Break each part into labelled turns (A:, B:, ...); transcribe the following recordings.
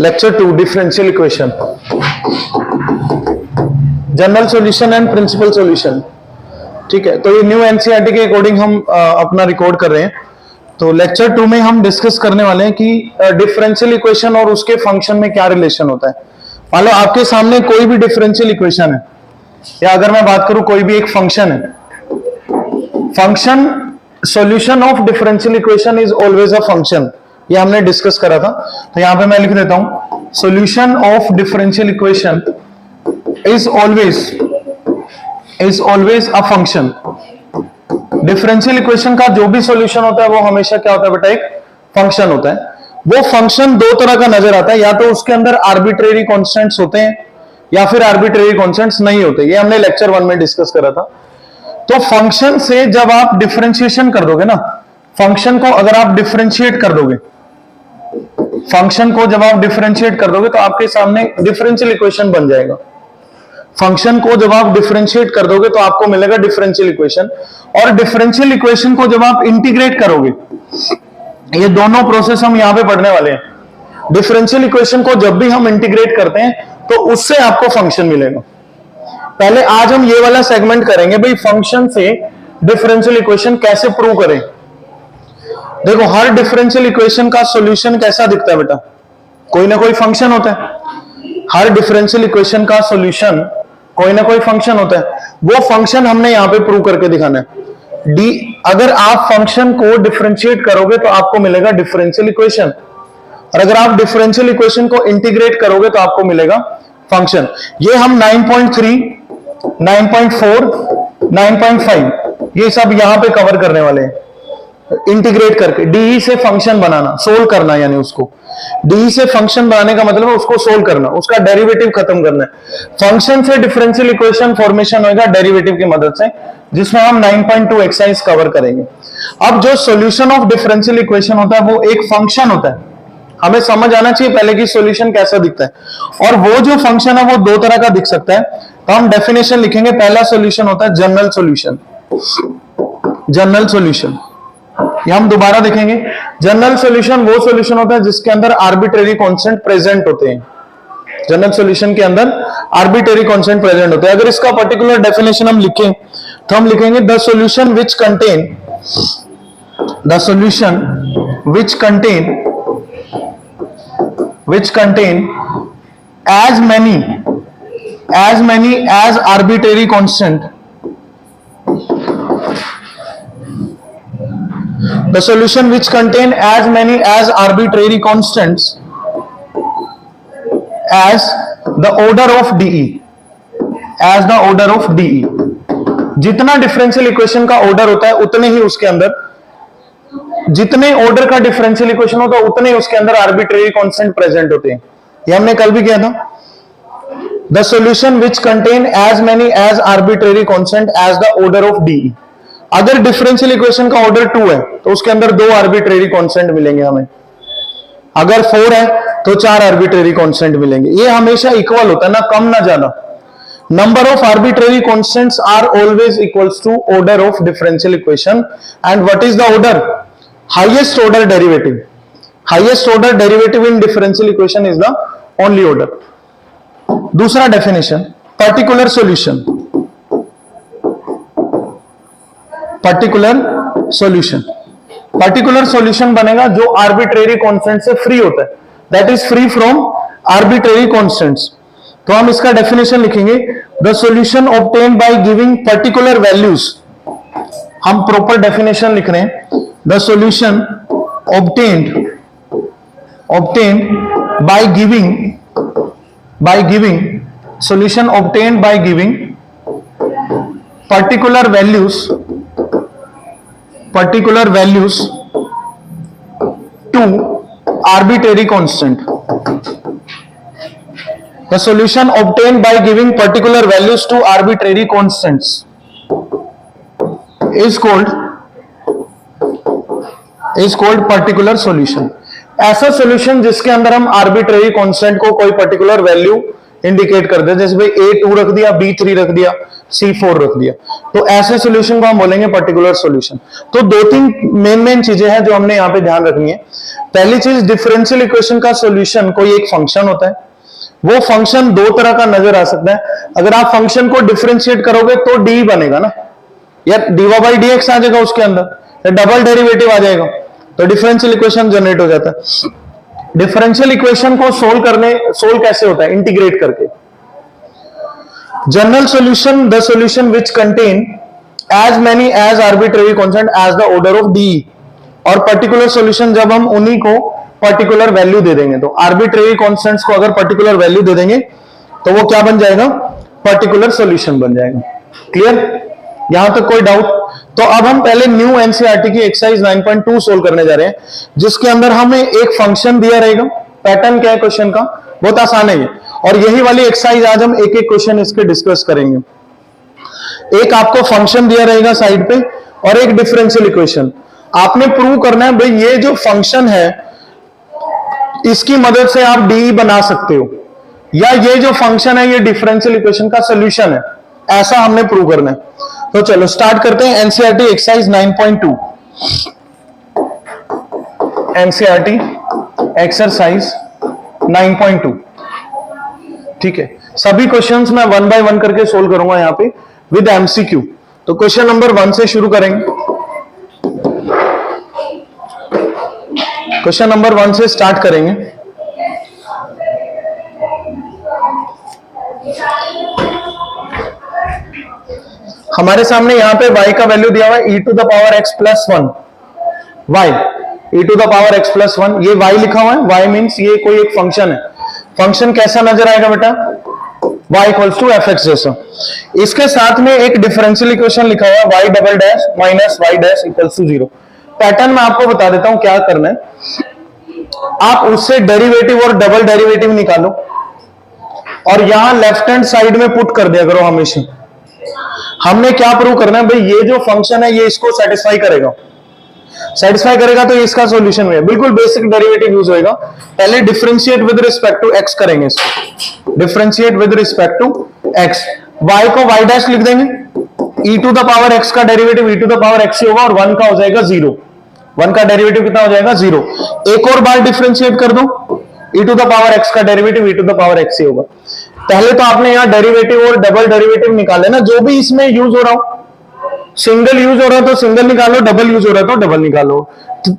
A: Lecture 2 differential equation, general solution and principal solution. ठीक है, तो ये न्यू एनसीईआरटी के अकॉर्डिंग हम अपना रिकॉर्ड कर रहे हैं। तो लेक्चर 2 में हम डिस्कस करने वाले हैं कि डिफरेंशियल इक्वेशन और उसके फंक्शन में क्या रिलेशन होता है। मान लो आपके सामने कोई भी डिफरेंशियल इक्वेशन है, या अगर मैं बात करूं कोई भी एक फंक्शन है, function solution of differential equation is always a function, ये हमने डिस्कस करा था। तो यहां पे मैं लिख देता हूं, solution of differential equation is always a function. Differential equation का जो भी सॉल्यूशन होता है वो हमेशा क्या होता है बेटा, एक फंक्शन होता है। वो फंक्शन दो तरह का नजर आता है, या तो उसके अंदर आर्बिट्रेरी कांस्टेंट्स होते हैं या फिर आर्बिट्रेरी कांस्टेंट्स नहीं होते। ये हमने लेक्चर 1 में डिस्कस करा था। तो फंक्शन से जब आप डिफरेंशिएशन कर दोगे ना, फंक्शन को अगर आप डिफरेंशिएट कर दोगे, फंक्शन को जब आप डिफरेंशिएट कर दोगे तो आपके सामने डिफरेंशियल इक्वेशन बन जाएगा। फंक्शन को जब आप डिफरेंशिएट कर दोगे तो आपको मिलेगा डिफरेंशियल इक्वेशन। और डिफरेंशियल इक्वेशन को जब आप इंटीग्रेट करोगे, ये दोनों प्रोसेस हम यहां पे पढ़ने वाले हैं। डिफरेंशियल इक्वेशन को जब भी हम इंटीग्रेट करते हैं तो उससे आपको फंक्शन मिलेगा। पहले आज हम ये वाला सेगमेंट करेंगे, भाई फंक्शन से डिफरेंशियल इक्वेशन कैसे प्रूव करें। देखो, हर डिफरेंशियल इक्वेशन का सॉल्यूशन कैसा दिखता है बेटा, कोई ना कोई फंक्शन होता है। हर डिफरेंशियल इक्वेशन का सॉल्यूशन कोई ना कोई फंक्शन होता है। वो फंक्शन हमने यहां पे प्रूव करके दिखाना है। डी, अगर आप फंक्शन को डिफरेंशिएट करोगे तो आपको मिलेगा डिफरेंशियल इक्वेशन, और अगर आप डिफरेंशियल इक्वेशन को इंटीग्रेट करोगे तो आपको मिलेगा फंक्शन। ये हम 9.3, 9.4, 9.5 ये सब यहां पे कवर करने वाले हैं। इंटीग्रेट करके डीई से फंक्शन बनाना, सोल्व करना, यानी उसको डीई से फंक्शन बनाने का मतलब है उसको सोल्व करना, उसका डेरिवेटिव खत्म करना है। फंक्शन से डिफरेंशियल इक्वेशन फॉर्मेशन होगा डेरिवेटिव की मदद से, जिसमें हम 9.2 एक्सरसाइज कवर करेंगे। अब जो सॉल्यूशन ऑफ डिफरेंशियल इक्वेशन होता है वो एक फंक्शन होता है। हमें समझ आना चाहिए पहले कि सॉल्यूशन कैसा दिखता है, और वो जो फंक्शन है वो दो तरह का दिख सकता है। तो हम डेफिनेशन लिखेंगे। पहला सॉल्यूशन होता है जनरल सॉल्यूशन। जनरल सॉल्यूशन ये हम दोबारा देखेंगे। जनरल सॉल्यूशन वो सॉल्यूशन होता है जिसके अंदर आर्बिट्रेरी कांस्टेंट प्रेजेंट होते हैं। जनरल सॉल्यूशन के अंदर आर्बिट्रेरी कांस्टेंट प्रेजेंट होते हैं। अगर इसका पर्टिकुलर डेफिनेशन हम लिखें तो हम लिखेंगे the solution which contain as many as arbitrary constant, the solution which contain as many as arbitrary constants as the order of DE, as the order of DE। जितना डिफरेंशियल इक्वेशन का order होता है उतने ही उसके अंदर, जितने order का differential equation होता है उतने ही उसके अंदर आर्बिट्रेरी कांस्टेंट प्रेजेंट होते हैं। ये हमने कल भी किया था। The solution which contain as many as arbitrary constant as the order of DE. अगर डिफरेंशियल इक्वेशन का ऑर्डर 2 है तो उसके अंदर 2 आर्बिट्रेरी कांस्टेंट मिलेंगे हमें। अगर 4 है तो 4 आर्बिट्रेरी कांस्टेंट मिलेंगे। ये हमेशा इक्वल होता है, ना कम ना ज्यादा। Number of arbitrary constants are always equals to order of differential equation. And what is the order? Highest order derivative. Highest order derivative in differential equation is the only order. दूसरा definition, particular solution. Particular solution बनेगा जो arbitrary constant से free होता है, that is free from arbitrary constants. तो हम इसका definition लिखेंगे, the solution obtained by giving particular values. हम प्रॉपर डेफिनेशन लिख रहे हैं, the solution obtained by giving solution obtained by giving particular values to arbitrary constant. The solution obtained by giving particular values to arbitrary constants is called particular solution. ऐसा solution जिसके अंदर हम arbitrary constant को कोई particular value indicate कर दे, जैसे भाई A2 रख दिया, B3 रख दिया, C4 रख दिया। तो ऐसे सॉल्यूशन को हम बोलेंगे पर्टिकुलर सॉल्यूशन। तो दो तीन मेन चीजें हैं जो हमने यहां पे ध्यान रखनी है। पहली चीज, डिफरेंशियल इक्वेशन का सॉल्यूशन कोई एक फंक्शन होता है। वो फंक्शन दो तरह का नजर आ सकता है। अगर आप फंक्शन को डिफरेंशिएट करोगे तो डी बनेगा ना, या डीवा बाई डी एक्स आ जाएगा उसके अंदर, या डबल डेरिवेटिव आ जाएगा, तो डिफरेंशियल इक्वेशन जनरेट हो जाता है। डिफरेंशियल इक्वेशन को सोल्व कैसे होता है? इंटीग्रेट करके। General solution, the solution which contain as many as arbitrary constant as the order of D. और पर्टिकुलर सॉल्यूशन जब हम उन्हीं को पर्टिकुलर वैल्यू दे देंगे, तो आर्बिट्रेरी कांस्टेंट्स को अगर पर्टिकुलर वैल्यू दे देंगे तो वो क्या बन जाएगा? पर्टिकुलर सॉल्यूशन बन जाएगा। क्लियर? यहां तक कोई डाउट? तो अब हम पहले न्यू एनसीईआरटी की एक्सरसाइज 9.2 सोल्व करने जा रहे हैं, जिसके अंदर हमें एक फंक्शन दिया रहेगा। पैटर्न क्या है क्वेश्चन का? बहुत आसान है ये। और यही वाली एक्सरसाइज आज हम एक एक क्वेश्चन इसके डिस्कस करेंगे। एक आपको फंक्शन दिया रहेगा साइड पे और एक डिफरेंशियल इक्वेशन। आपने प्रूव करना है भाई ये जो फंक्शन है इसकी मदद से आप डी बना सकते हो, या ये जो फंक्शन है ये डिफरेंशियल इक्वेशन का सॉल्यूशन है, ऐसा हमने प्रूव करना है। तो चलो स्टार्ट करते हैं एनसीईआरटी एक्सरसाइज 9.2। NCERT exercise 9.2। ठीक है, सभी क्वेश्चंस मैं वन बाय वन करके सोल्व करूंगा यहां पे विद एमसीक्यू। तो क्वेश्चन नंबर 1 से शुरू करेंगे। क्वेश्चन नंबर 1 से स्टार्ट करेंगे। हमारे सामने यहां पे y का वैल्यू दिया हुआ है e to the power x plus 1। y e to the power x plus 1, ये y लिखा हुआ है। y मीन्स ये कोई एक फंक्शन है। फंक्शन कैसा नजर आएगा बेटा? y equals to f x जैसा। इसके साथ में एक डिफरेंशियल इक्वेशन लिखा हुआ है y double dash minus y dash equals to 0। Pattern मैं आपको बता देता हूं क्या करना है। आप उससे डेरिवेटिव और डबल डेरिवेटिव निकालो और यहां लेफ्ट हैंड साइड में पुट कर दिया करो हमेशा। हमने क्या प्रूव करना है भाई? ये जो फंक्शन है ये इसको सेटिस्फाई करेगा। सेटिस्फाई करेगा तो इसका सॉल्यूशन है। बिल्कुल बेसिक डेरिवेटिव यूज होएगा। पहले differentiate with respect to x करेंगे इसको। Differentiate with respect to x। y को y डैश लिख देंगे। e to the power x का derivative e to the power x ही होगा और 1 का हो जाएगा 0। 1 का डेरिवेटिव कितना हो जाएगा? 0। एक और बार डिफरेंशिएट कर दो, e to the power x का derivative e to the power x ही होगा। पहले तो आपने यहां डेरिवेटिव और डबल डेरिवेटिव निकाले ना, जो भी इसमें यूज हो रहा हो। सिंगल यूज हो रहा है तो सिंगल निकालो, डबल यूज हो रहा है तो डबल निकालो,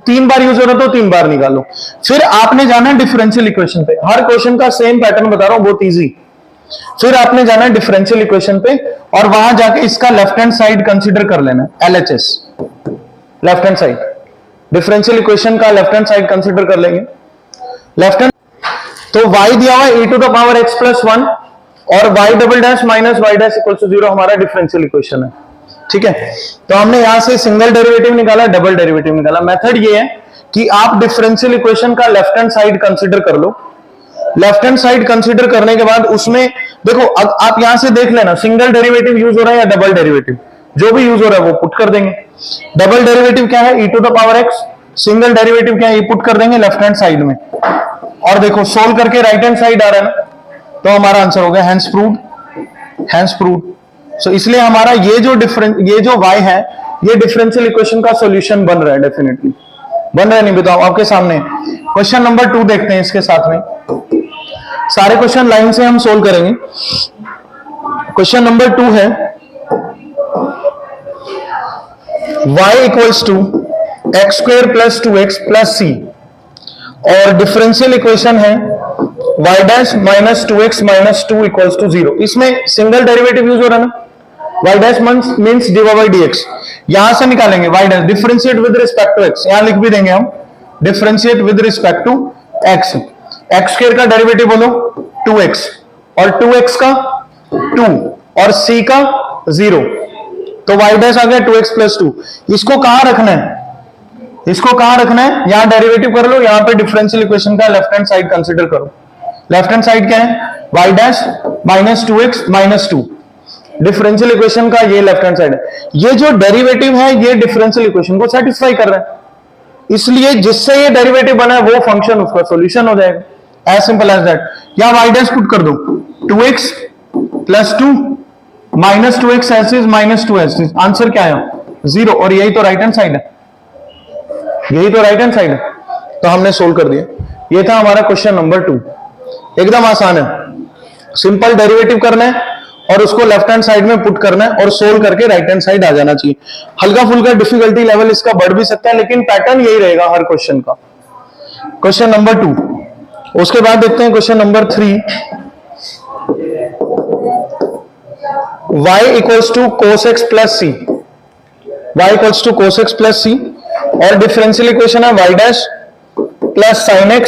A: 3 बार यूज हो रहा है तो 3 बार निकालो। फिर आपने जाना है डिफरेंशियल इक्वेशन पे। हर क्वेश्चन का सेम पैटर्न बता रहा हूं, बहुत इजी। फिर आपने जाना है डिफरेंशियल इक्वेशन पे और वहां जाके इसका लेफ्ट हैंड साइड कंसीडर कर लेना है, LHS left hand side. Differential equation का लेफ्ट हैंड साइड कंसीडर कर लेंगे। लेफ्ट हैंड तो y दिया हुआ है e to the power x plus 1 और y double dash minus y dash equal to 0 हमारा डिफरेंशियल इक्वेशन है। ठीक है, तो हमने यहां से सिंगल डेरिवेटिव निकाला, डबल डेरिवेटिव निकाला। मेथड ये है कि आप डिफरेंशियल इक्वेशन का लेफ्ट हैंड साइड कंसीडर कर लो। लेफ्ट हैंड साइड कंसीडर करने के बाद उसमें देखो, अब आप यहां से देख लेना सिंगल डेरिवेटिव यूज हो रहा है या डबल डेरिवेटिव, जो भी यूज हो रहा है वो पुट कर देंगे। डबल डेरिवेटिव क्या है? e to the power x। Single derivative क्या है? ये पुट कर देंगे लेफ्ट हैंड साइड में। और देखो सोल्व करके राइट हैंड साइड आ रहा है ना, तो हमारा आंसर हो गया hence proved. Hence proved. So इसलिए हमारा ये जो y है ये डिफरेंशियल इक्वेशन का सॉल्यूशन बन रहा है। डेफिनेटली बन रहा है, नहीं बताओ आपके सामने। क्वेश्चन नंबर 2 देखते हैं इसके साथ में। सारे क्वेश्चन लाइन से हम सोल्व करेंगे। क्वेश्चन नंबर 2 है y equals to x square plus 2x plus c और डिफरेंशियल इक्वेशन है y dash minus 2x minus 2 equals to 0। इसमें सिंगल डेरिवेटिव यूज हो रहा है ना, y dash means dy by dx। यहां से निकालेंगे y dash differentiate with respect to x। यहां लिख भी देंगे हम differentiate with respect to x। x square का डेरिवेटिव बोलो 2x और 2x का 2 और c का 0, तो y डैश आ गया 2x प्लस 2। इसको कहां रखना है? इसको कहां रखना है? यहां डेरिवेटिव कर लो, यहां पे डिफरेंशियल इक्वेशन का लेफ्ट हैंड साइड कंसीडर करो। लेफ्ट हैंड साइड क्या है? y dash minus 2x minus 2। Differential equation का ये लेफ्ट हैंड साइड है। ये जो डेरिवेटिव है ये डिफरेंशियल इक्वेशन को सेटिस्फाई कर रहा है, इसलिए जिससे ये डेरिवेटिव बना है वो फंक्शन उसका सॉल्यूशन हो जाएगा। As simple as that. या y डैश पुट कर दो 2x प्लस 2 -2x ऐसे -2 ऐसे, आंसर क्या आया 0, और यही तो राइट हैंड साइड है, यही तो राइट हैंड साइड है, तो हमने सोल्व कर दिया। ये था हमारा क्वेश्चन नंबर 2, एकदम आसान है, सिंपल डेरिवेटिव करना है और उसको लेफ्ट हैंड साइड में पुट करना है और सोल्व करके राइट हैंड साइड आ जाना चाहिए। हल्का फुल्का डिफिकल्टी लेवल इसका बढ़ भी सकता है, लेकिन पैटर्न यही रहेगा हर क्वेश्चन का। क्वेश्चन नंबर 2, उसके बाद देखते हैं question number 3। y equals to cos x plus सी, y equals to cos x plus सी, और डिफरेंशियल इक्वेशन है y dash plus sine x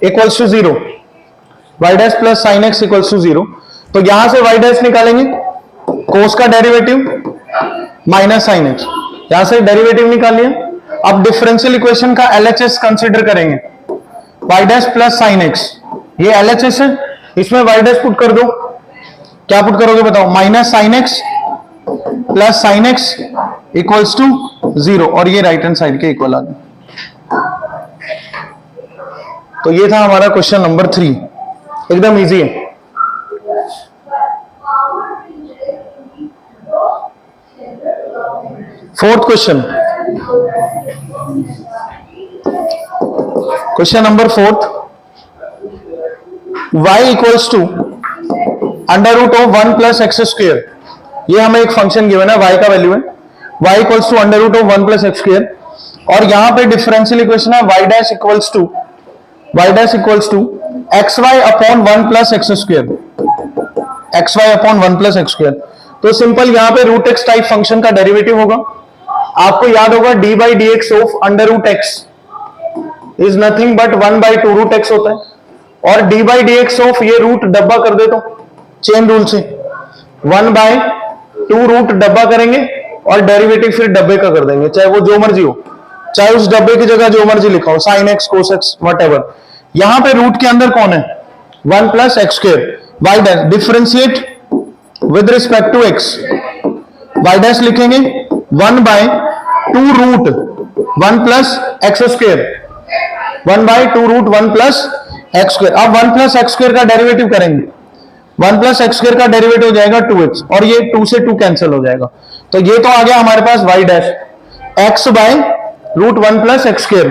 A: equals to 0, y dash plus sine x equals to 0। तो यहां से y डैश निकालेंगे, cos का derivative minus sine x, यहां से डेरिवेटिव निकाल लिया। अब डिफरेंशियल इक्वेशन का LHS कंसीडर करेंगे, y dash plus sine x, ये LHS है, इसमें y डैश पुट कर दो, क्या पुट करोगे बताओ, minus sine x plus sine x equals to 0, और ये राइट हैंड साइड के इक्वल आ गया। तो ये था हमारा क्वेश्चन नंबर 3, एकदम इजी है। Fourth question, question number 4, y equals to under root of 1 plus x square, ये हमें एक फंक्शन गिवन है, y का वैल्यू है, y equals to under root of 1 plus x square, और यहां पे डिफरेंशियल इक्वेशन है y dash equals to x y upon 1 plus x square, x y upon 1 plus x square. तो simple यहां पे रूट एक्स टाइप फंक्शन का derivative होगा, आपको याद होगा d by d x of under root x is nothing but 1/2 root x होता है, और d by d x of ये रूट डब्बा कर दे तो चेन रूल से 1/2 रूट डब्बा करेंगे और डेरिवेटिव फिर डब्बे का कर देंगे, चाहे वो जो मर्जी हो, चाहे उस डब्बे की जगह जो मर्जी लिखा हो, साइन एक्स कोस एक्स वट। यहां पे रूट के अंदर कौन है 1 plus x square, y dash differentiate with respect to x, y dash लिखेंगे 1/2 root 1 plus x square, 1/2 root 1 plus x square. अब 1 प्लस एक्स स्क्वेयर का डेरिवेटिव करेंगे, 1 प्लस एक्स स्क्वेयर का डेरिवेटिव हो जाएगा 2x, और ये 2 से 2 कैंसिल हो जाएगा, तो ये तो आ गया हमारे पास y dash x by root 1 plus x square.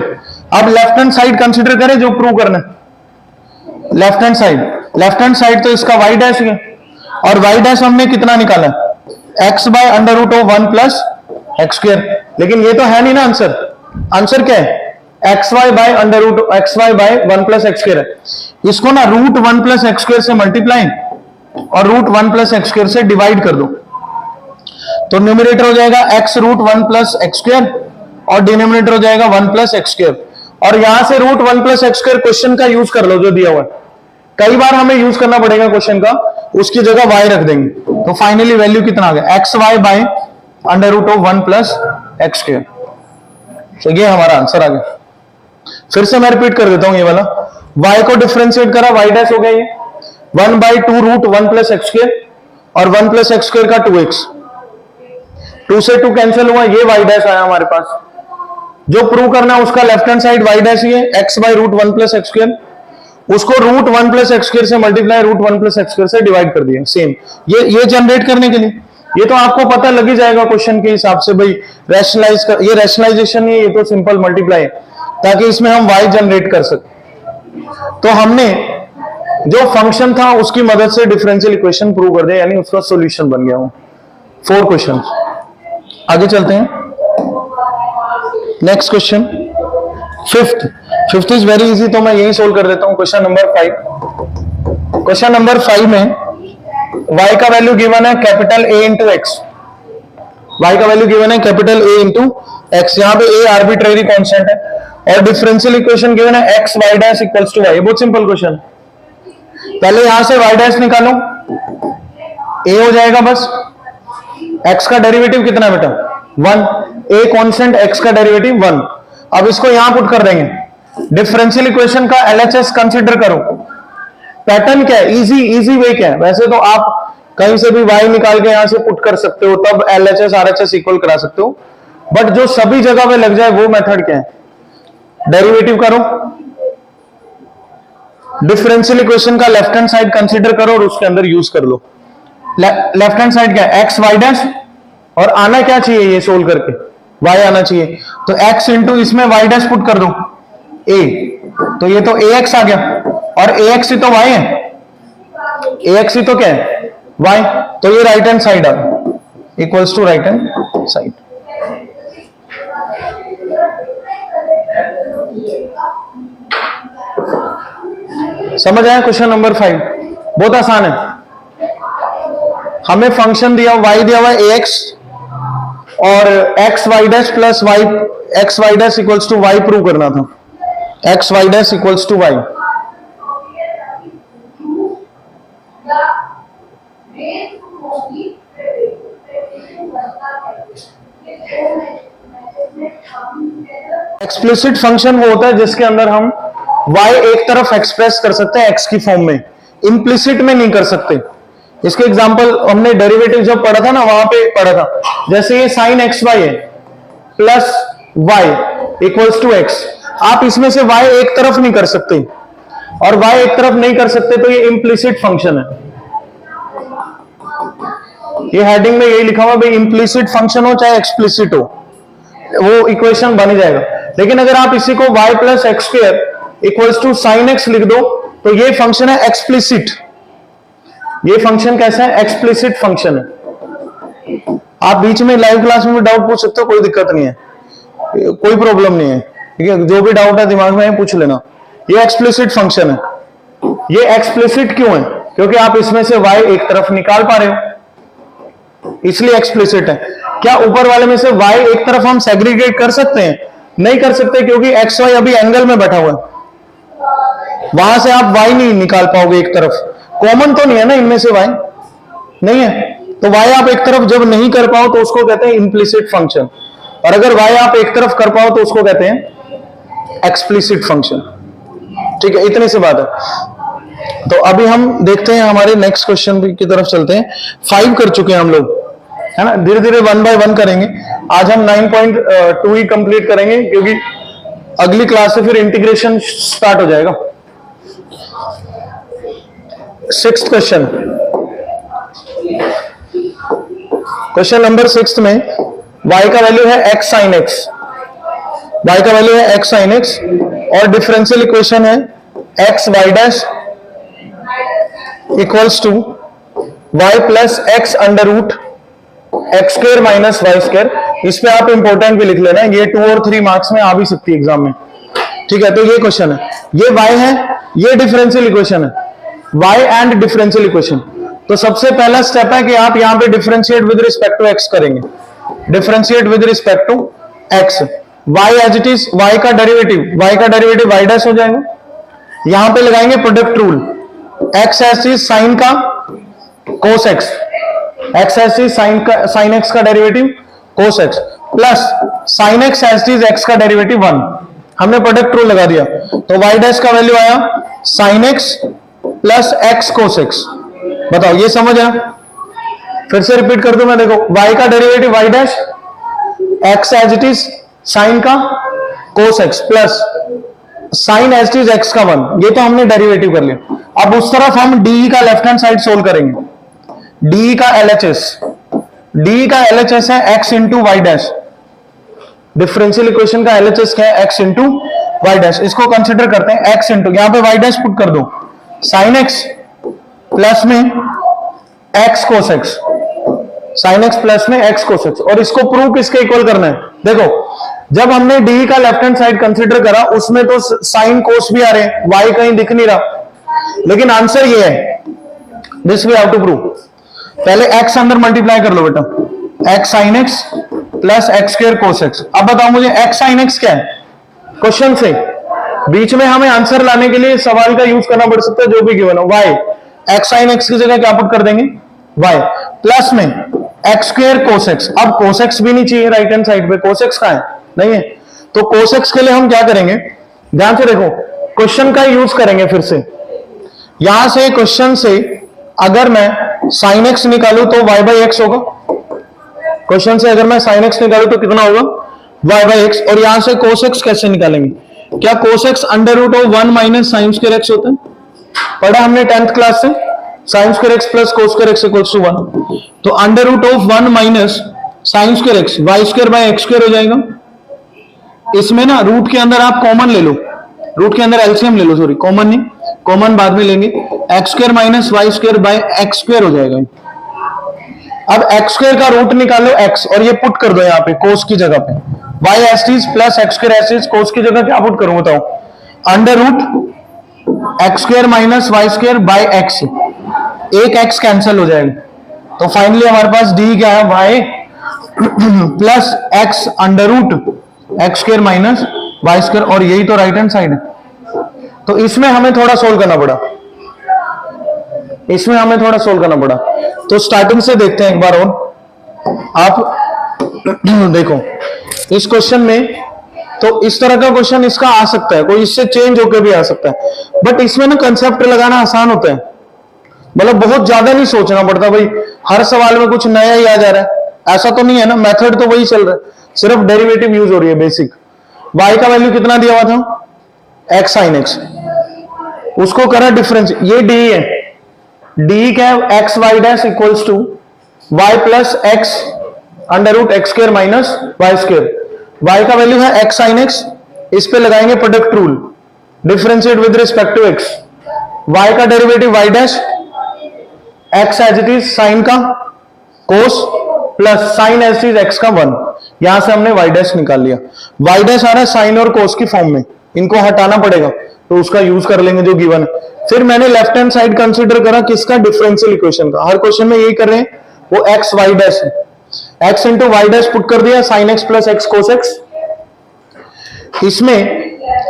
A: अब लेफ्ट हैंड साइड कंसीडर करें, जो प्रूव करना है लेफ्ट हैंड साइड तो इसका y डैश है, और y डैश हमने कितना निकाला x by under root of 1 plus x square, लेकिन ये तो है नहीं ना आंसर, आंसर क्या है x y by under root x y by 1 plus x square है। इसको ना रूट 1 प्लस एक्स स्क्वेयर से मल्टीप्लाई और रूट 1 प्लस एक्स स्क्वेयर से डिवाइड कर दो, तो न्यूमरेटर हो जाएगा x root 1 plus x square और डिनोमिनेटर हो जाएगा 1 प्लस एक्स स्क्वेयर, और यहां से root 1 plus x square question का यूज कर लो जो दिया हुआ है, कई बार हमें यूज करना पड़ेगा क्वेश्चन का, उसकी जगह y रख देंगे, तो फाइनली वैल्यू कितना आ गया x y by under root of 1 plus x square. तो ये हमारा आंसर आ गया। फिर से मैं रिपीट कर देता हूं, ये वाला y को डिफरेंशिएट करा, y डैश हो गया ये 1/2 रूट 1 प्लस एक्स स्क्वेयर, और 1 प्लस एक्स स्क्वेयर का 2x, 2 से 2 कैंसिल हुआ, ये y डैश आया हमारे पास। जो प्रूव करना है उसका left hand side y dash ही है, x by root 1 plus x square, उसको रूट 1 प्लस एक्स स्क्वेयर से multiply root 1 plus x square से डिवाइड कर दिया, सेम ये जनरेट करने के लिए, ये तो आपको पता लग ही जाएगा क्वेश्चन के हिसाब से, भाई रैशनलाइज कर, ये रैशनलाइजेशन है, ये तो सिंपल मल्टीप्लाई है, ताकि इसमें हम y जनरेट कर सके। तो हमने जो फंक्शन था उसकी मदद से डिफरेंशियल इक्वेशन प्रूव कर दिया, यानी उसका सॉल्यूशन बन गया वो 4 क्वेश्चन। आगे चलते हैं, next question fifth is very easy, तो मैं यही सोल्व कर देता हूं। क्वेश्चन नंबर 5, क्वेश्चन नंबर 5 में y का वैल्यू गिवन है capital A into x, y का वैल्यू गिवन है कैपिटल A इंटू एक्स, यहां पे A आर्बिट्रेरी कांस्टेंट है, और डिफरेंशियल इक्वेशन गिवन है x y dash equals to y। बहुत सिंपल क्वेश्चन, पहले यहां से y डैश निकालो, A हो जाएगा बस, x का डेरिवेटिव कितना है बेटा 1, A कांस्टेंट x का डेरिवेटिव 1। अब इसको यहां पुट कर देंगे, डिफरेंशियल इक्वेशन का LHS कंसीडर करो। पैटर्न क्या है, इजी वे क्या है, वैसे तो आप कहीं से भी y निकाल के यहां से पुट कर सकते हो, तब LHS RHS इक्वल करा सकते हो, बट जो सभी जगह पे लग जाए वो मेथड क्या है, डेरिवेटिव करो, डिफरेंशियल इक्वेशन का लेफ्ट हैंड साइड कंसीडर करो और उसके अंदर यूज कर लो। लेफ्ट हैंड साइड क्या है, एक्स वाई डैश, और आना क्या चाहिए ये सोल्व करके, y आना चाहिए, तो x इंटू इसमें y डैश पुट कर दो a, तो ये तो ax आ गया, और ax ही तो y है, ax ही तो क्या है y, तो ये राइट हैंड साइड आ गया equals to right hand side. समझ आया क्वेश्चन नंबर 5, बहुत आसान है। हमें फंक्शन दिया y दिया हुआ ax और x y dash plus y, x y dash equals to y prove करना था, x y dash equals to y. Explicit function वो होता है जिसके अंदर हम y एक तरफ एक्सप्रेस कर सकते हैं x की फॉर्म में, इम्प्लिसिट में नहीं कर सकते। इसके एग्जांपल हमने डेरिवेटिव जब पढ़ा था ना, वहां पे पढ़ा था, जैसे ये साइन एक्स वाई है plus y equals to x, आप इसमें से y एक तरफ नहीं कर सकते, और y एक तरफ नहीं कर सकते तो ये इम्प्लिसिट फंक्शन है। ये हेडिंग में यही लिखा हुआ भाई, इम्प्लिसिट फंक्शन हो चाहे एक्सप्लिसिट हो, वो इक्वेशन बन ही जाएगा। लेकिन अगर आप इसी को y plus x square equals to sine x लिख दो तो ये फंक्शन है एक्सप्लिसिट। ये फंक्शन कैसा है, एक्सप्लिसिट फंक्शन है। आप बीच में लाइव क्लास में भी डाउट पूछ सकते हो, कोई दिक्कत नहीं है, कोई प्रॉब्लम नहीं है, ठीक है, जो भी डाउट है दिमाग में पूछ लेना। ये एक्सप्लिसिट फंक्शन है। ये एक्सप्लिसिट क्यों है, क्योंकि आप इसमें से y एक तरफ निकाल पा रहे हो, इसलिए एक्सप्लिसिट है। क्या ऊपर वाले में से y एक तरफ हम सेग्रीगेट कर सकते हैं, नहीं कर सकते, क्योंकि एक्स वाई अभी एंगल में बैठा हुआ है, वहां से आप y नहीं निकाल पाओगे एक तरफ, कॉमन तो नहीं है ना इनमें से y, नहीं है, तो y आप एक तरफ जब नहीं कर पाओ तो उसको कहते हैं इम्प्लिसिट फंक्शन, और अगर y आप एक तरफ कर पाओ तो उसको कहते हैं एक्सप्लिसिट फंक्शन। ठीक है, इतनी सी बात है। तो अभी हम देखते हैं, हमारे नेक्स्ट क्वेश्चन की तरफ चलते हैं। 5 कर चुके हैं हम लोग, है ना, धीरे धीरे 1 बाय 1 करेंगे। आज हम 9.2 ही कंप्लीट करेंगे, क्योंकि अगली क्लास से फिर इंटीग्रेशन स्टार्ट हो जाएगा। 6th क्वेश्चन, क्वेश्चन नंबर 6 में y का वैल्यू है x sin x, y का वैल्यू है x sin x, और डिफरेंशियल इक्वेशन है x y dash equals to y plus x under root x square minus y square. इस पे आप इंपॉर्टेंट भी लिख लेना, ये 2 और 3 मार्क्स में आ भी सकती है एग्जाम में। ठीक है, तो ये क्वेश्चन है, ये y है, ये डिफरेंशियल इक्वेशन है, y एंड डिफरेंशियल इक्वेशन। तो सबसे पहला स्टेप है कि आप यहां पे differentiate with respect to x करेंगे, differentiate with respect to x, y as it is, y का डेरिवेटिव y डैश हो जाएगा। यहां पे लगाएंगे product rule, x as is sine का cos x, x as is sine x का derivative cos x, plus sine x as is x का derivative 1, हमने प्रोडक्ट रूल लगा दिया, तो y डैश का वैल्यू आया साइन x प्लस x कोस x। बताओ ये समझ आया? फिर से रिपीट कर दूं मैं, देखो y का derivative y dash, x as it is sine का cos x plus sine as it is x का 1, ये तो हमने डेरिवेटिव कर लिया। अब उस तरफ हम डी का लेफ्ट हैंड साइड सोल्व करेंगे, डी का LHS, डी का LHS है x into y dash, differential equation का LHS क्या है, x इंटू वाई डैश। इसको कंसिडर करते हैं x इंटू, यहां पे वाई डैश पुट कर दो, साइन x प्लस में x कोस x, साइन x प्लस में x कोस x, और इसको प्रूव किसके इक्वल करना है। देखो जब हमने डी का लेफ्ट हैंड साइड कंसिडर करा, उसमें तो साइन कोस भी आ रहे हैं, y कहीं दिख नहीं रहा, लेकिन आंसर ये है, this we have to prove. पहले x अंदर मल्टीप्लाई कर लो बेटा, x sin x plus x square cos x। अब बताओ मुझे x sin x क्या है, क्वेश्चन से बीच में हमें आंसर लाने के लिए सवाल का यूज करना पड़ सकता है, जो भी गिवन हो, y, x sin x की जगह क्या पुट कर देंगे y, प्लस में एक्स स्क्वायर कोस x। अब कोस x भी नहीं चाहिए राइट हैंड साइड पे, कोस x कहां है, नहीं है, तो कोस x के लिए हम क्या करेंगे, ध्यान से देखो, क्वेश्चन का यूज करेंगे फिर से। यहां से क्वेश्चन से अगर मैं साइन x निकालू तो y बाई एक्स होगा, क्वेश्चन से अगर मैं साइन x निकालू तो कितना होगा, y बाई एक्स। और यहां से कोस x कैसे निकालेंगे, क्या cos x under root of 1 minus sine square x होता है, पढ़ा हमने 10th क्लास से, sine square x plus cos square x equals to 1। तो under root of 1 minus sine square x y square by x square हो जाएगा। इसमें ना रूट के अंदर आप कॉमन ले लो, रूट के अंदर एलसीएम ले लो, सॉरी कॉमन नहीं, कॉमन बाद में लेंगे। X square minus y square by x square हो जाएगा। अब एक्स स्क्वायर का रूट निकालो एक्स और ये पुट कर दो यहाँ पे कोस की जगह पे, y as it is plus x square as it is, cos की जगह क्या पुट करूं बताओ, under root x square minus y square by x, एक एक्स कैंसिल हो जाएगा। तो फाइनली हमारे पास डी क्या है, y plus x under root x square minus y square, और यही तो राइट हैंड साइड है। तो इसमें हमें थोड़ा सोल्व करना पड़ा, इसमें हमें थोड़ा सोल्व करना पड़ा। तो स्टार्टिंग से देखते हैं एक बार और। आप देखो इस क्वेश्चन में, तो इस तरह का क्वेश्चन इसका आ सकता है, कोई इससे चेंज होकर भी आ सकता है, बट इसमें ना कंसेप्ट लगाना आसान होता है, मतलब बहुत ज्यादा नहीं सोचना पड़ता भाई हर सवाल में कुछ नया ही आ जा रहा है, ऐसा तो नहीं है ना, मेथड तो वही चल रहा है, सिर्फ डेरिवेटिव यूज हो रही है बेसिक। y का वैल्यू कितना दिया हुआ था, x sin x, उसको करा डिफरेंस, ये डी है, डी क्या है, x y dash equals to y plus x under root x square minus y square. Y का वैल्यू है एक्स साइन एक्स, इस पे लगाएंगे product rule, differentiate with respect to x, y का derivative y dash, x as it is sine का cos plus sine as it is x का 1, यहां से हमने वाई डैश निकाल लिया। वाई डैश आ रहा है साइन और कोस की फॉर्म में, इनको हटाना पड़ेगा तो उसका यूज कर लेंगे जो गिवन है। फिर मैंने लेफ्ट हैंड साइड कंसीडर करा किसका, डिफरेंशियल इक्वेशन का, हर क्वेश्चन में यही कर रहे हैं, वो एक्स वाई डैश है, x into y dash put कर दिया, sine x plus x cos x, इसमें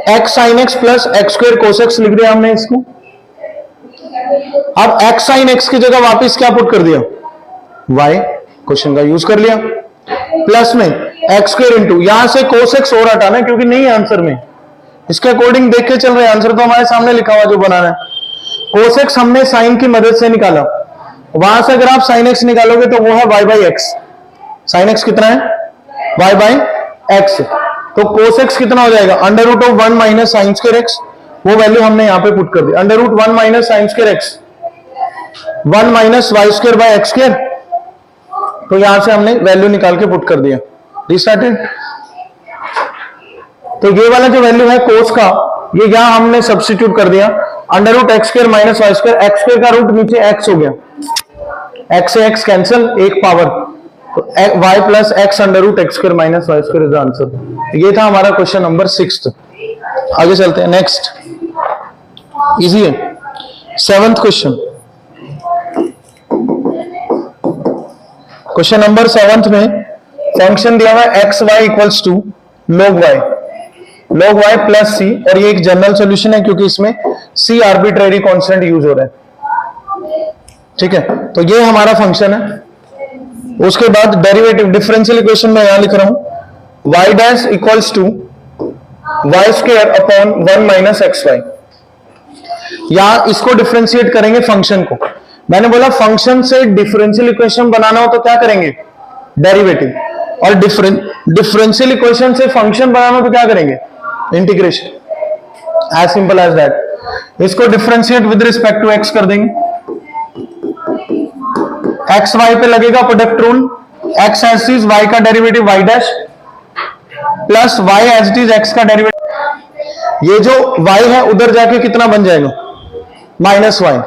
A: x sine x plus x square cos x लिख दिया हमने इसको। अब एक्स साइन एक्स की जगह वापस क्या पुट कर दिया, वाई, क्वेश्चन का यूज कर लिया, प्लस में एक्स स्क्वायर इंटू, यहां से कोस एक्स और हटाना है क्योंकि नहीं है आंसर में, इसके अकॉर्डिंग देख के चल रहे हैं, आंसर तो हमारे सामने लिखा हुआ जो बनाना है। कोस एक्स हमने साइन की मदद से निकाला, वहां से अगर आप साइन एक्स निकालोगे तो वो है y by x, sine x कितना है, वाई बाई एक्स, तो कोस एक्स कितना हो जाएगा, under root of 1 minus sine square x, वो वैल्यू हमने यहां पे पुट कर दी, under root 1 minus sine square x 1 minus y square by x square, तो यहां से हमने वैल्यू निकाल के पुट कर दिया, रीस्टार्टेड। तो ये वाला जो वैल्यू है कोस का, ये यहां हमने सब्स्टिट्यूट कर दिया, under root x square minus y square, x square का रूट नीचे एक्स हो गया, एक्स से एक्स कैंसिल, एक पावर, तो y plus x under root x square minus y square is the answer. ये था हमारा क्वेश्चन नंबर 6। आगे चलते हैं, नेक्स्ट इजी है, 7th क्वेश्चन। क्वेश्चन नंबर 7 में फंक्शन दिया हुआ है x y equals to log y plus सी, और ये एक जनरल सॉल्यूशन है क्योंकि इसमें सी आर्बिट्रेरी कांस्टेंट यूज हो रहा है, ठीक है। तो ये हमारा फंक्शन है। उसके बाद डेरिवेटिव डिफरेंशियल इक्वेशन में यहां लिख रहा हूं y dash equals to y square upon 1 minus x y, यहां इसको डिफरेंशिएट करेंगे फंक्शन को। मैंने बोला फंक्शन से डिफरेंशियल इक्वेशन बनाना हो तो क्या करेंगे, डेरिवेटिव, और डिफरेंशियल इक्वेशन से फंक्शन बनाना हो तो क्या करेंगे, integration, as simple as that. इसको differentiate with respect to x कर देंगे, एक्स वाई पे लगेगा product rule, x as is y का derivative y dash plus y as it is x का डेरिवेटिव, ये जो वाई है उधर जाके कितना बन जाएगा, माइनस वाई,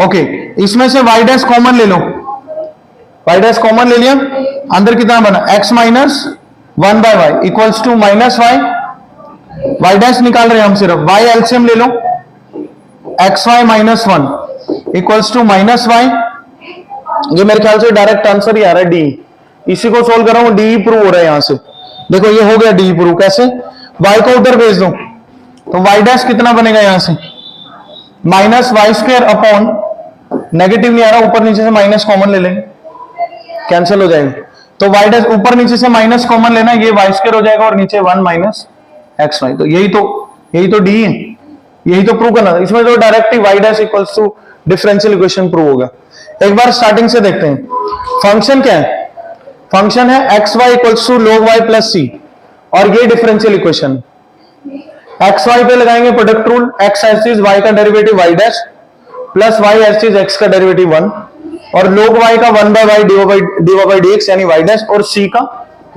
A: ओके। इसमें से वाई डैश कॉमन ले लो, वाई डैश कॉमन ले लिया, अंदर कितना बना, x minus 1 by y equals to minus y, y dash निकाल रहे हैं हम सिर्फ, वाई एलसीएम ले लो, x y minus 1 equals to minus y, ये मेरे ख्याल से डायरेक्ट आंसर ही आ रहा है डी, इसी को सोल्व कर रहा हूं, डी प्रूव हो रहा है यहां से, देखो ये हो गया डी प्रूव, कैसे, वाई को उधर भेज दो, तो वाई डैश कितना बनेगा यहां से, minus y square upon, negative नहीं आ रहा, ऊपर नीचे से माइनस कॉमन ले लेंगे, कैंसिल हो जाएगा, तो वाई डैश ऊपर नीचे से माइनस कॉमन लेना, ये वाई स्क्वायर हो जाएगा और नीचे 1 माइनस एक्स वाई, तो यही तो डी है, यही तो प्रूव करना था। इसमें तो डायरेक्ट ही y dash equals to differential equation prove होगा। एक बार स्टार्टिंग से देखते हैं, फंक्शन क्या है, फंक्शन है x y equals to log y plus सी, और ये डिफरेंशियल इक्वेशन, एक्स वाई पे लगाएंगे product rule, x as is y का derivative y dash plus y as is x का डेरिवेटिव 1 और log y का 1 by y dy by dx यानी y dash और c का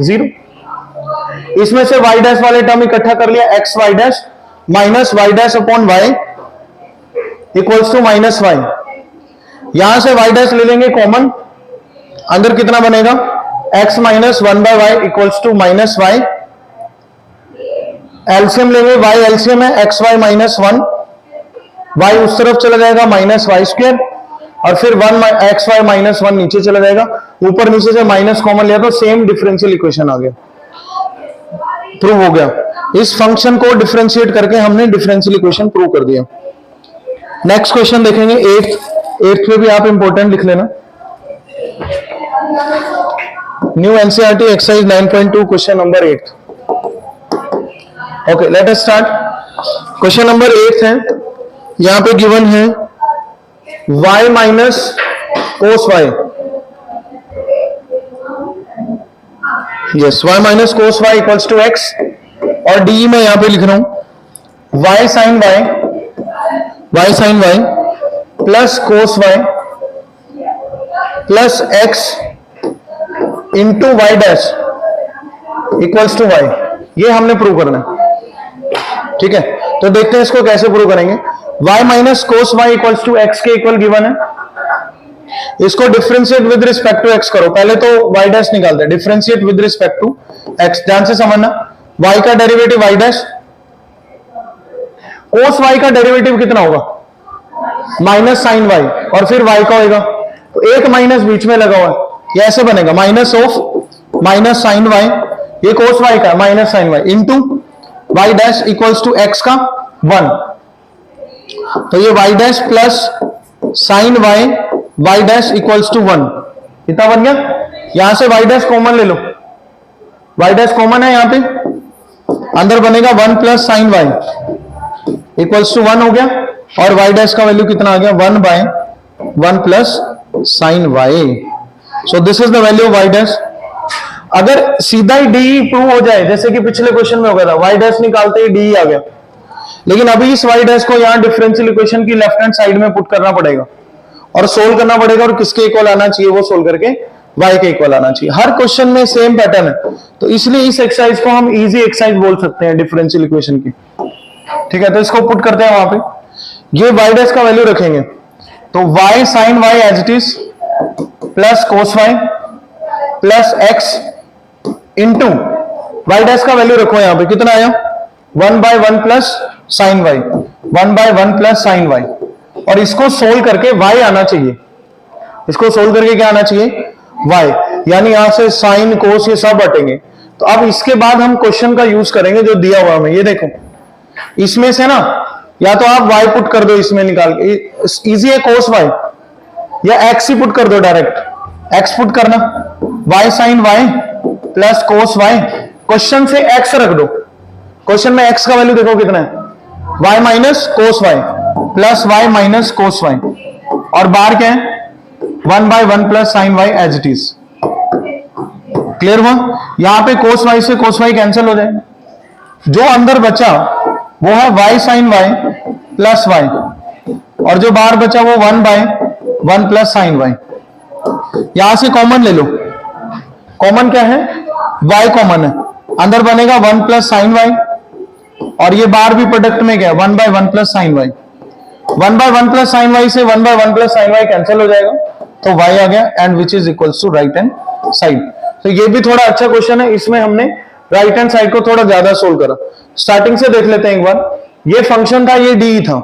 A: 0। इसमें से y डैश वाले टर्म इकट्ठा कर लिया, x y dash minus y dash upon y equals to minus y. यहां से y डैश ले लेंगे कॉमन, अंदर कितना बनेगा x minus 1 by y equals to minus y. LCM लेंगे, y एलसीएम है एक्स वाई माइनस 1, y उस तरफ चला जाएगा माइनस वाई स्क्वायर और फिर 1 एक्स वाई माइनस 1 नीचे चला जाएगा, ऊपर नीचे से माइनस कॉमन लिया तो सेम डिफरेंशियल इक्वेशन आ गया, प्रूव हो गया। इस फंक्शन को डिफरेंशिएट करके हमने डिफरेंशियल इक्वेशन प्रूव कर दिया। नेक्स्ट क्वेश्चन देखेंगे 8th पे भी आप इंपॉर्टेंट लिख लेना। New NCERT exercise 9.2 question number 8। Okay let us start. Question number 8 है, यहां पे गिवन है y minus cos y, yes y minus cos y equals to x और डी में यहां पे लिख रहा हूं y sine y plus cos y plus x into y dash equals to y। ये हमने प्रूव करना है, ठीक है। तो देखते हैं इसको कैसे प्रूव करेंगे। y minus cos y equals to x के इक्वल गिवन है, इसको differentiate with respect to x करो। पहले तो y डैश निकालते हैं, differentiate with respect to x, ध्यान से समझना। y का derivative y dash, cos y का डेरिवेटिव कितना होगा माइनस साइन y और फिर y का होगा, तो एक माइनस बीच में लगा हुआ है, ये ऐसे बनेगा minus of minus sine y, ये कोस y का minus sine y into y dash equals to x का 1, तो ये y dash plus sine y dash equals to 1, कितना बन गया। यहां से y डैश कॉमन ले लो, y डैश कॉमन है, यहां पे अंदर बनेगा 1 plus sine y equals to 1 हो गया और y डैश का वैल्यू कितना आ गया 1 by 1 plus sine y। So this is the value of y dash. अगर सीधा ही डी प्रूव हो जाए जैसे कि पिछले क्वेश्चन में हो गया था, y डैश निकालते ही डी आ गया, लेकिन अभी इस y डैश को यहां डिफरेंशियल इक्वेशन की लेफ्ट हैंड साइड में पुट करना पड़ेगा और सोल्व करना पड़ेगा, और किसके इक्वल आना चाहिए वो सोल्व करके y के इक्वल आना चाहिए। हर क्वेश्चन में सेम पैटर्न है, तो इसलिए इस एक्सरसाइज को हम इजी एक्सरसाइज बोल सकते हैं डिफरेंशियल इक्वेशन की, ठीक है। तो इसको पुट करते हैं वहां पे, ये y डैश का वैल्यू रखेंगे तो y sine y as it is plus cos y plus x into y dash का वैल्यू रखो यहां पे, कितना आया 1 by 1 plus sine y, 1 by 1 plus sine y, और इसको सोल्व करके y आना चाहिए, इसको सोल्व करके क्या आना चाहिए y, यानी यहां से साइन कोस ये सब हटेंगे। तो अब इसके बाद हम क्वेश्चन का यूज करेंगे जो दिया हुआ हमें, ये देखो इसमें से ना या तो आप y पुट कर दो इसमें निकाल के, इजी है कोस y, या x ही पुट कर दो डायरेक्ट, x पुट करना y sine y plus cos y, question से x रख दो, क्वेश्चन में x का वैल्यू देखो कितना है y minus cos y plus y minus cos y, और बाहर क्या है 1 by 1 plus sine y as it is. Clear हुआ। यहां पे कोस y से कोस y कैंसिल हो जाए, जो अंदर बचा वो है y sine y plus y, और जो बाहर बचा वो 1 बाय 1 प्लस साइन y। यहां से कॉमन ले लो, कॉमन क्या है y कॉमन है, अंदर बनेगा 1 प्लस साइन y, और ये बाहर भी प्रोडक्ट में क्या 1 by 1 plus sine y, 1 by 1 plus sine y से 1 by 1 plus sine y cancel हो जाएगा, तो y आ गया, and which is equals to right hand side. तो ये भी थोड़ा अच्छा क्वेश्चन है, इसमें हमने राइट हैंड साइड को थोड़ा ज्यादा सोल्व करा। स्टार्टिंग से देख लेते हैं एक बार, ये फंक्शन था, ये डी था,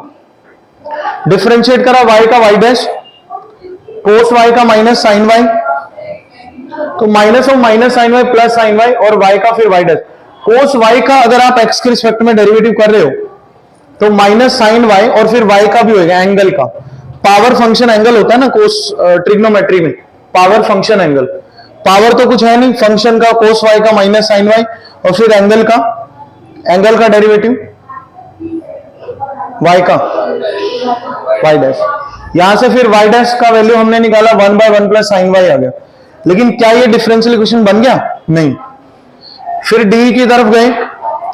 A: डिफरेंशिएट करा y का y डैश, कोस y का माइनस साइन y, तो minus of minus sine y plus sine y, और y का फिर y डैश। कोस y का अगर आप x के रिस्पेक्ट में डेरिवेटिव कर रहे हो तो माइनस साइन y और फिर y का भी होगा, एंगल का पावर फंक्शन एंगल होता है ना कोस ट्रिग्नोमेट्री में, पावर फंक्शन एंगल, पावर तो कुछ है नहीं फंक्शन का, कोस y का माइनस साइन y और फिर एंगल का डेरिवेटिव y का y डैश। यहां से फिर y डैश का वैल्यू हमने निकाला 1 बाय 1 प्लस साइन y आ गया, लेकिन क्या ये डिफरेंशियल इक्वेशन बन गया? नहीं। फिर डी की तरफ गए,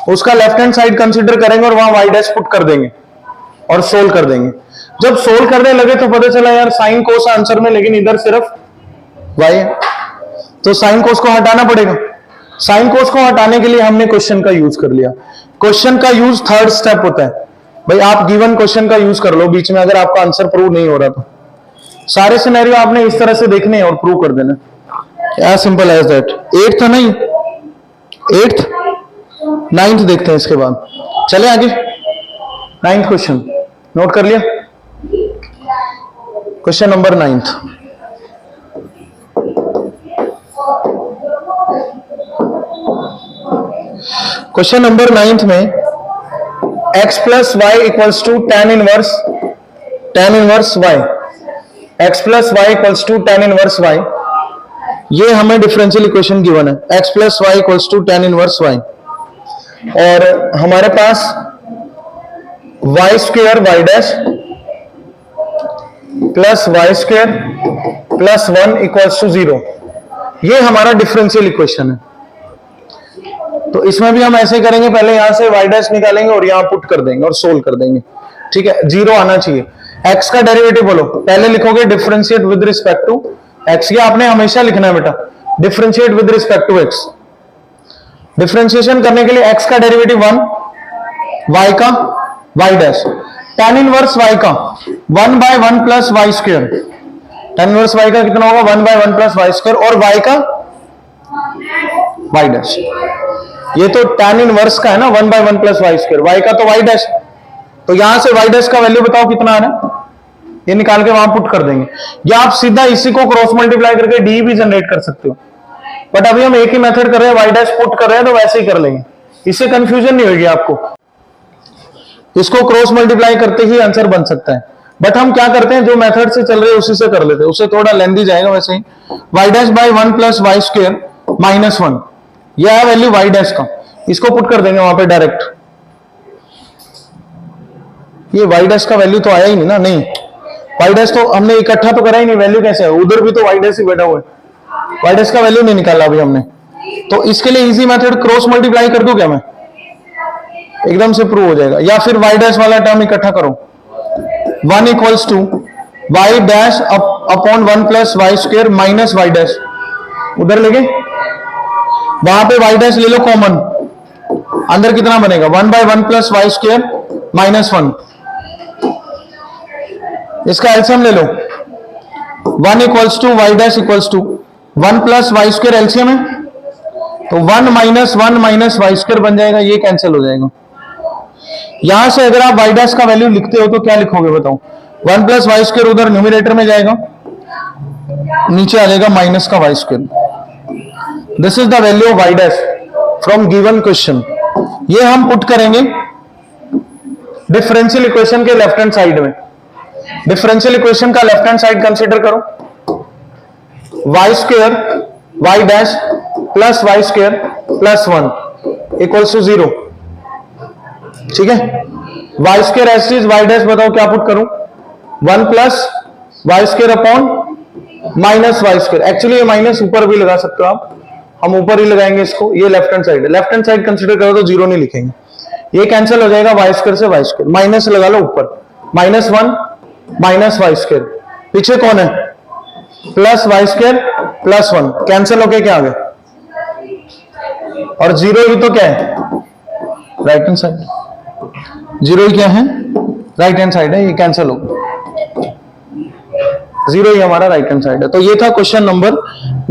A: उसका लेफ्ट हैंड साइड कंसीडर करेंगे और वहां y डैश पुट कर देंगे और सोल्व कर देंगे। जब सोल्व करने लगे तो पता चला यार साइन कोस आंसर में, लेकिन इधर सिर्फ y है, तो साइन कोस को हटाना पड़ेगा। साइन कोस को हटाने के लिए हमने क्वेश्चन का यूज कर लिया। क्वेश्चन का यूज थर्ड स्टेप होता है। भाई आप गिवन क्वेश्चन का यूज कर लो बीच में, अगर आपका आंसर प्रूव नहीं हो रहा तो सारे सिनेरियो आपने इस तरह से देखने हैं और प्रूव कर देना, as simple as that. 8th नहीं, 8th 9th देखते हैं इसके बाद, चले आगे। 9th क्वेश्चन नोट कर लिया, question number 9th। Question number 9th में x plus y equals to tan inverse y, x plus y equals to tan inverse y, ये हमें डिफरेंशियल इक्वेशन गिवन है। x plus y equals to tan inverse y, और हमारे पास y square y dash plus y square plus 1 equals to 0, ये हमारा differential equation है। तो इसमें भी हम ऐसे करेंगे, पहले यहां से y डैश निकालेंगे और यहां पुट कर देंगे और सोल्व कर देंगे, ठीक है। 0 आना चाहिए। x का डेरिवेटिव बोलो, पहले लिखोगे differentiate with respect to x, ये आपने हमेशा लिखना है बेटा, differentiate with respect to x। Differentiation करने के लिए x का डेरिवेटिव 1, y का y dash, tan inverse y का 1 by 1 plus y square, tan inverse y का कितना होगा 1 बाय 1 प्लस वाई स्क्वायर, और y का y डैश, ये तो tan इनवर्स का है ना 1 by 1 plus y square, y का तो y डैश, तो यहां से y डैश का वैल्यू बताओ कितना आ रहा है, ये निकाल के वहां पुट कर देंगे, या आप सीधा इसी को क्रॉस मल्टीप्लाई करके डी भी जनरेट कर सकते हो, बट अभी हम एक ही मेथड कर रहे हैं, y डैश पुट कर रहे हैं तो वैसे ही कर लेंगे, इससे कंफ्यूजन नहीं होगी आपको। इसको क्रॉस मल्टीप्लाई करते ही आंसर बन सकता है, बट हम क्या करते हैं जो मेथड से चल रहे हैं उसी से कर लेते हैं, उससे थोड़ा लेंथी जाएगा। वैसे ही y dash by 1 plus y square minus 1, यह है वैल्यू y डैश का, इसको पुट कर देंगे वहां पे डायरेक्ट। ये y डैश का वैल्यू तो आया ही नहीं ना, नहीं y डैश तो हमने इकट्ठा तो करा ही नहीं, वैल्यू कैसे है, उधर भी तो y डैश ही बैठा हुआ है, y डैश का वैल्यू नहीं निकाला अभी हमने। तो इसके लिए इजी मेथड क्रॉस मल्टीप्लाई कर दूं क्या मैं, एकदम से प्रूव हो जाएगा, या फिर y डैश वाला टर्म इकट्ठा करो, 1 equals to y dash upon 1 plus y square minus y dash, उधर लेके वहां पे y डैश ले लो कॉमन, अंदर कितना बनेगा 1 by 1 plus y square minus 1, इसका एलसीएम ले लो, 1 equals to y dash equals to 1 plus y square LCM है, तो 1 माइनस वाई स्क्वायर बन जाएगा, ये कैंसिल हो जाएगा। यहां से अगर आप y डैश का वैल्यू लिखते हो तो क्या लिखोगे बताओ, 1 प्लस वाई स्क्वायर उधर न्यूमरेटर में जाएगा, नीचे आ जाएगा माइनस का y square. This is the value of y dash from given question. ये हम पुट करेंगे डिफरेंशियल इक्वेशन के लेफ्ट हैंड साइड में। डिफरेंशियल इक्वेशन का लेफ्ट हैंड साइड कंसीडर करो, y square y dash plus y square plus 1 equals to 0, ठीक है। Y square as is y dash, बताओ क्या पुट करूं, 1 plus y square upon minus y square, actually ये minus ऊपर भी लगा सकते हो आप, हम ऊपर ही लगाएंगे इसको, ये लेफ्ट हैंड साइड है, लेफ्ट हैंड साइड कंसीडर करो तो 0 नहीं लिखेंगे, ये कैंसिल हो जाएगा, वाई स्क्वायर से वाई स्क्वायर, माइनस लगा लो ऊपर, माइनस 1 माइनस वाई स्क्वायर, पीछे कौन है plus y square plus 1, cancel होके क्या आ गया, और 0 ही तो क्या है राइट हैंड साइड, 0 ही क्या है राइट हैंड साइड है, ये कैंसिल होगा, 0 ही हमारा राइट हैंड साइड है। तो ये था question number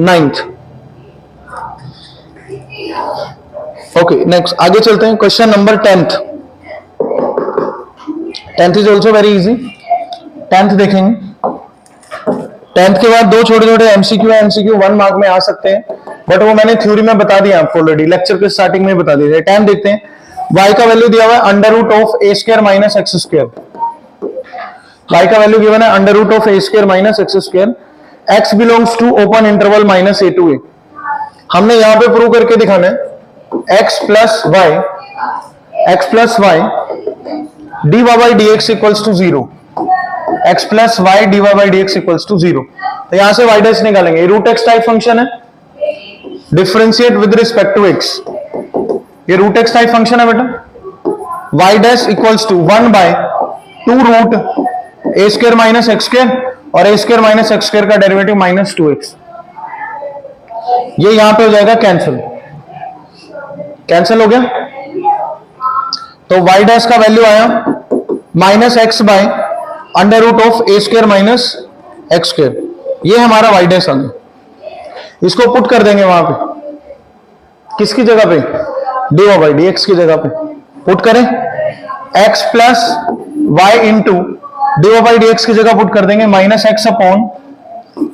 A: 9th। Okay next आगे चलते हैं, question number 10th। 10th is also very easy, 10th देखेंगे। 10th के बाद दो छोटे छोटे एमसीक्यू है, एमसीक्यू 1 मार्क में आ सकते हैं, बट वो मैंने थ्योरी में बता दिया आपको ऑलरेडी, लेक्चर के स्टार्टिंग में बता दिया। 10 देखते हैं, y का वैल्यू दिया हुआ है under root of a square minus x square, y का वैल्यू गिवन है under root of a square minus x square, x belongs to open interval minus a to a. हमने यहां पे प्रूव करके दिखाना है x plus y d y by d x equals to 0, x plus y d y by d x equals to 0। तो यहां से y dash निकालेंगे, रूट एक्स टाइप फंक्शन है, differentiate with respect to x, ये root x type function है बेटा, y dash equals to 1 by 2 root a square minus x square और a square minus x square का derivative minus 2x, ये यहां पे हो जाएगा कैंसिल, कैंसिल हो गया। तो y डैश का वैल्यू आया minus x by under root of a square minus x square, ये हमारा y डैश आ गया। इसको पुट कर देंगे वहां पे, किसकी जगह पे, d o by d x की जगह पे पुट करें, x plus y into d o by d x की जगह पुट कर देंगे minus x upon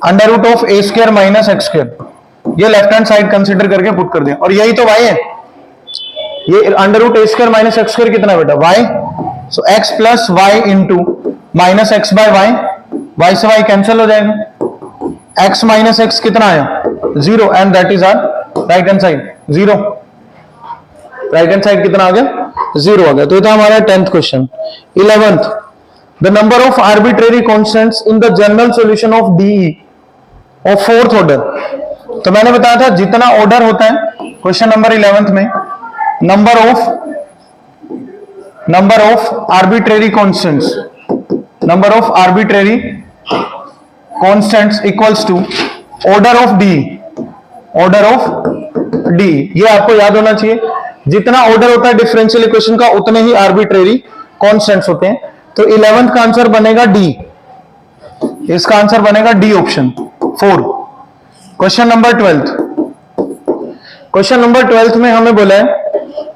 A: under root of a square minus x square, ये लेफ्ट हैंड साइड कंसिडर करके पुट कर दें, और यही तो y है, ये under root a square minus x square कितना बेटा y, so x plus y into minus x by y, y से y कैंसिल हो जाएगा, x माइनस एक्स कितना आया 0 and that is our right hand side 0, right hand side कितना आ गया 0 आ गया। तो ये था हमारा 10th question. 11th, the number of arbitrary constants in the general solution of DE of fourth order. तो मैंने बताया था जितना ऑर्डर होता है क्वेश्चन नंबर 11th में, number of arbitrary constants, number of arbitrary constants equals to order of D, order of D, ये आपको याद होना चाहिए, जितना ऑर्डर होता है डिफरेंशियल इक्वेशन का उतने ही आर्बिट्रेरी कांस्टेंट्स होते हैं। तो 11th का आंसर बनेगा डी, इसका आंसर बनेगा D option 4। Question number 12th, question number 12th में हमें बोला है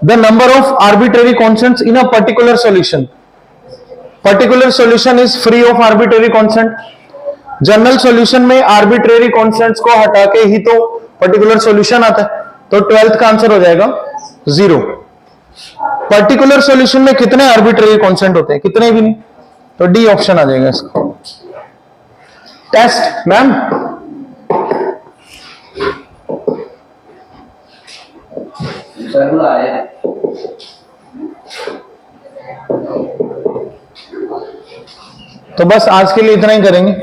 A: the number of arbitrary constants in a particular solution, particular solution is free of arbitrary constant. General solution में आर्बिट्रेरी कांस्टेंट्स को हटा के ही तो पर्टिकुलर सॉल्यूशन आता है, तो 12th का आंसर हो जाएगा 0। पर्टिकुलर सॉल्यूशन में कितने आर्बिट्रेरी कांस्टेंट होते हैं, कितने भी नहीं, तो डी ऑप्शन आ जाएगा इसका। टेस्ट मैम, तो बस आज के लिए इतना ही करेंगे।